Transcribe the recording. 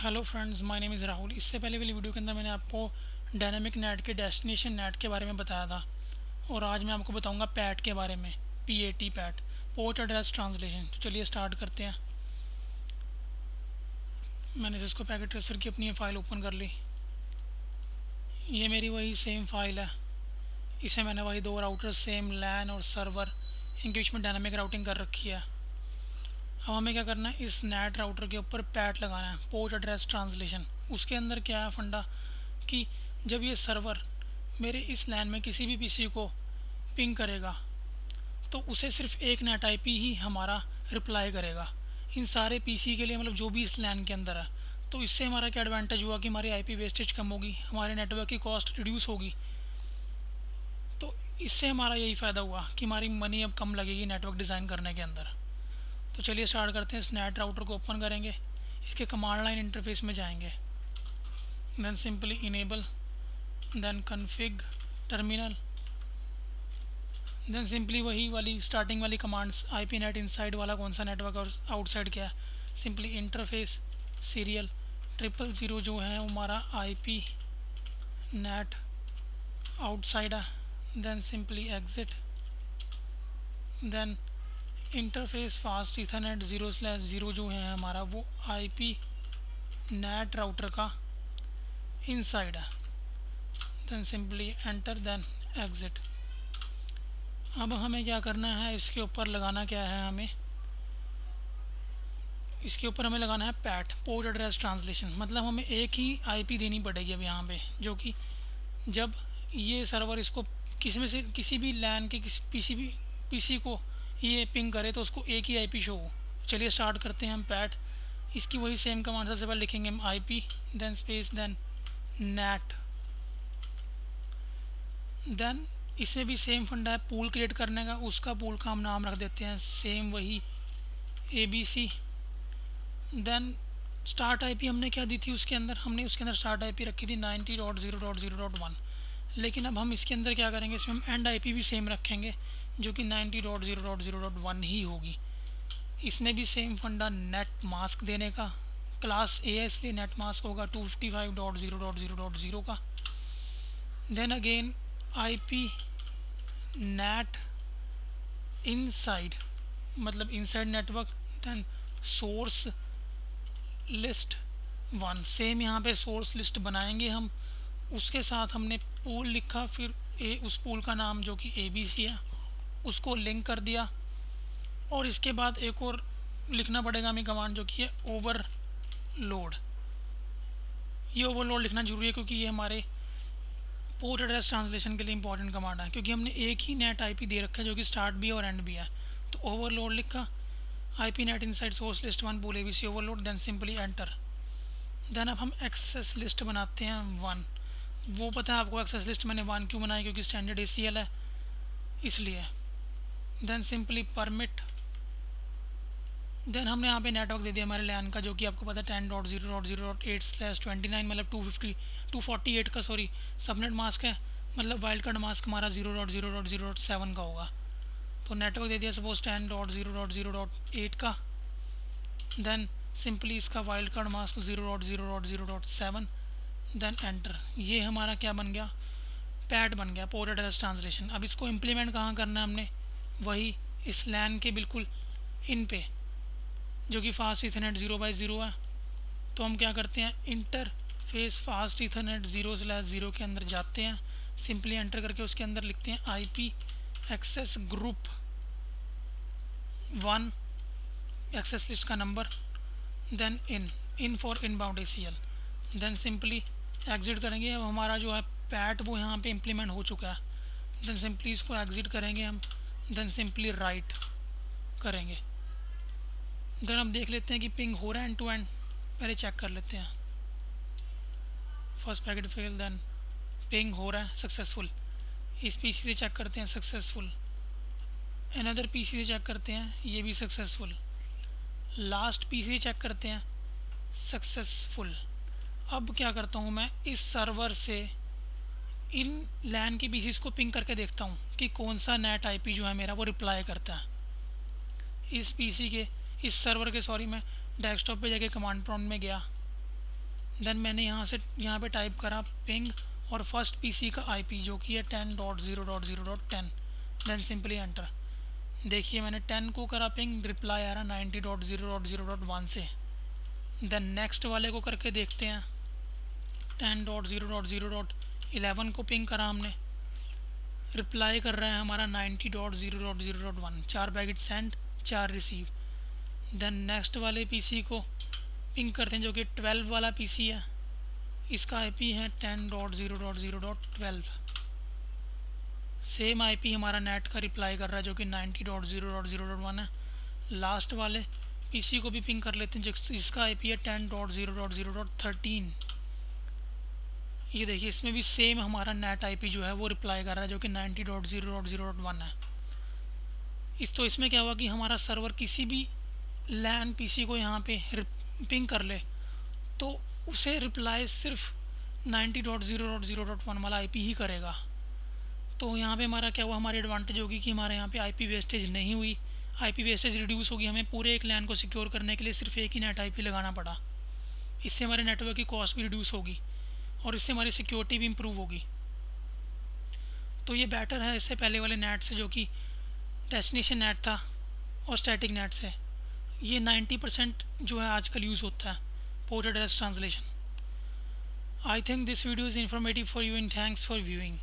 Hello friends, my name is Rahul. इससे पहले वाली वीडियो के अंदर मैंने आपको डायनामिक नेट के डेस्टिनेशन नेट के बारे में बताया था और आज मैं आपको बताऊंगा पैट के बारे में। PAT PAT, port address translation. तो चलिए स्टार्ट करते हैं। मैंने जिसको पैकेट ट्रेसर की अपनी फ़ाइल ओपन कर ली। ये मेरी वही सेम फाइल है। इसे मैंने वही दो राउटर सेम लैन और सर्वर इनके बीच में डायनामिक राउटिंग कर रखी है। अब हमें क्या करना है, इस नेट राउटर के ऊपर पैट लगाना है, पोर्ट एड्रेस ट्रांसलेशन। उसके अंदर क्या है फंडा कि जब ये सर्वर मेरे इस लैन में किसी भी पीसी को पिंग करेगा तो उसे सिर्फ एक नेट आईपी ही हमारा रिप्लाई करेगा इन सारे पीसी के लिए, मतलब जो भी इस लैन के अंदर है। तो इससे हमारा क्या एडवांटेज हुआ कि हमारी आईपी वेस्टेज कम होगी, हमारे नेटवर्क की कॉस्ट रिड्यूस होगी। तो इससे हमारा यही फ़ायदा हुआ कि हमारी मनी अब कम लगेगी नेटवर्क डिज़ाइन करने के अंदर। तो चलिए स्टार्ट करते हैं। इस नेट राउटर को ओपन करेंगे, इसके कमांड लाइन इंटरफेस में जाएंगे, then simply enable, then config terminal, then simply वही वाली स्टार्टिंग वाली कमांड्स, आईपी नेट इनसाइड वाला कौन सा नेटवर्क और आउटसाइड क्या है, सिंपली इंटरफेस सीरियल 000 जो है वो हमारा आईपी नेट आउटसाइड है, then simply exit, then interface fast ethernet 0/0 जो है हमारा वो आईपी नेट राउटर का इनसाइड है, then simply enter, then exit. अब हमें क्या करना है, इसके ऊपर लगाना क्या है, हमें इसके ऊपर हमें लगाना है पैट, पोर्ट एड्रेस ट्रांसलेशन। मतलब हमें एक ही आईपी देनी पड़ेगी अब यहाँ पे, जो कि जब ये सर्वर इसको किसी में से किसी भी लैन के किसी भी पीसी को ये पिंग करे तो उसको एक ही आईपी शो हो। चलिए स्टार्ट करते हैं हम पैट। इसकी वही सेम कमांड, सबसे पहले लिखेंगे हम IP, then space, then NAT, then इसमें भी सेम फंडा है पूल क्रिएट करने का। उसका पूल का हम नाम रख देते हैं सेम वही ABC। देन स्टार्ट आईपी हमने क्या दी थी उसके अंदर, हमने उसके अंदर स्टार्ट आईपी रखी थी 90.0.0.1। लेकिन अब हम इसके अंदर क्या करेंगे, इसमें हम एंड आईपी भी सेम रखेंगे जो कि 90.0.0.1 ही होगी। इसमें भी सेम फंडा नेट मास्क देने का, क्लास A है इसलिए नेट मास्क होगा 255.0.0.0 का। Then again IP net inside, मतलब inside network, then source list 1, same यहाँ पे सोर्स लिस्ट बनाएंगे हम। उसके साथ हमने पूल लिखा, फिर उस पूल का नाम जो कि ABC है उसको लिंक कर दिया। और इसके बाद एक और लिखना पड़ेगा हमें कमांड जो कि है ओवरलोड। ये ओवरलोड लिखना जरूरी है क्योंकि ये हमारे पोर्ट एड्रेस ट्रांसलेशन के लिए इंपॉर्टेंट कमांड है, क्योंकि हमने एक ही नेट आईपी दे रखा है जो कि स्टार्ट भी है और एंड भी है। तो ओवरलोड लिखा, IP net inside source list 1 pool ABC overload, then simply enter. Then अब हम एक्सेस लिस्ट बनाते हैं 1। वो पता है आपको एक्सेस लिस्ट मैंने 1 क्यों बनाई, क्योंकि स्टैंडर्ड ACL है इसलिए। देन सिंपली परमिट, देन हमने यहाँ पे नेटवर्क दे दिया हमारे लैन का जो कि आपको पता है 10.0.0.8/29, मतलब 248 का सबनेट मास्क है, मतलब वाइल्ड कार्ड मास्क हमारा 0.0.0.7 का होगा। तो नेटवर्क दे दिया सपोज 10.0.0.8 का, देन सिंपली इसका wild card mask 0.0.0.7, then enter. ये हमारा क्या बन गया, पैट बन गया, पोर्ट एड्रेस ट्रांसलेशन। अब इसको इम्प्लीमेंट कहाँ करना है हमने, वही इस लैन के बिल्कुल इन पे जो कि फास्ट इथरनेट 0/0 है। तो हम क्या करते हैं, इंटरफेस फास्ट इथरनेट 0/0 के अंदर जाते हैं, सिंपली एंटर करके उसके अंदर लिखते हैं IP access group 1, access list का number, then in for inbound ACL, then simply exit करेंगे। अब हमारा जो है पैट वो यहाँ पे इम्प्लीमेंट हो चुका है। देन सिंपली इसको एग्जिट करेंगे हम, देन सिंपली राइट करेंगे। देन हम देख लेते हैं कि पिंग हो रहा है एंड टू एंड, पहले चेक कर लेते हैं। First packet fail, then ping हो रहा है सक्सेसफुल। इस पीसी से चेक करते हैं सक्सेसफुल, अनदर पीसी से चेक करते हैं ये भी सक्सेसफुल, लास्ट पीसी से चेक करते हैं सक्सेसफुल। अब क्या करता हूँ मैं, इस सर्वर से इन लैन के पीसीस को पिंग करके देखता हूँ कि कौन सा नेट आईपी जो है मेरा वो रिप्लाई करता है। इस पीसी के इस सर्वर के मैं डेस्कटॉप पे जाके कमांड प्रॉम्प्ट में गया, देन मैंने यहाँ पे टाइप करा पिंग और फर्स्ट पीसी का आईपी जो कि है 10.0.0.10। Then simply enter. देखिए मैंने 10 को करा पिंग, रिप्लाई आ रहा 90.0.0.1 से। देन नेक्स्ट वाले को करके देखते हैं। 10.0.0.11 को पिंग करा हमने, रिप्लाई कर रहा है हमारा 90.0.0.1। 4 packet send, 4 receive. Then next वाले पीसी को पिंग करते हैं जो कि 12 वाला पीसी है, इसका आईपी है 10.0.0.12। सेम आईपी हमारा नेट का रिप्लाई कर रहा है जो कि 90.0.0.1 है। लास्ट वाले पीसी को भी पिंग कर लेते हैं जिसका आईपी है 10.0.0.13। ये देखिए इसमें भी सेम हमारा नेट आईपी जो है वो रिप्लाई कर रहा है जो कि 90.0.0.1 है। इसमें क्या हुआ कि हमारा सर्वर किसी भी लैन पीसी को यहाँ पे पिंग कर ले तो उसे रिप्लाई सिर्फ 90.0.0.1 वाला आईपी ही करेगा। तो यहाँ पे हमारा क्या हुआ, हमारी एडवांटेज होगी कि हमारे यहाँ पे आईपी वेस्टेज नहीं हुई, आईपी वेस्टेज रिड्यूस होगी। हमें पूरे एक लैन को सिक्योर करने के लिए सिर्फ एक ही नेट आईपी लगाना पड़ा। इससे हमारे नेटवर्क की कॉस्ट भी रिड्यूस होगी और इससे हमारी सिक्योरिटी भी इम्प्रूव होगी। तो ये बेटर है इससे पहले वाले नेट से जो कि डेस्टिनेशन नेट था और स्टैटिक नेट से। ये 90% जो है आजकल यूज़ होता है port address translation. I think this video is informative for you and thanks for viewing.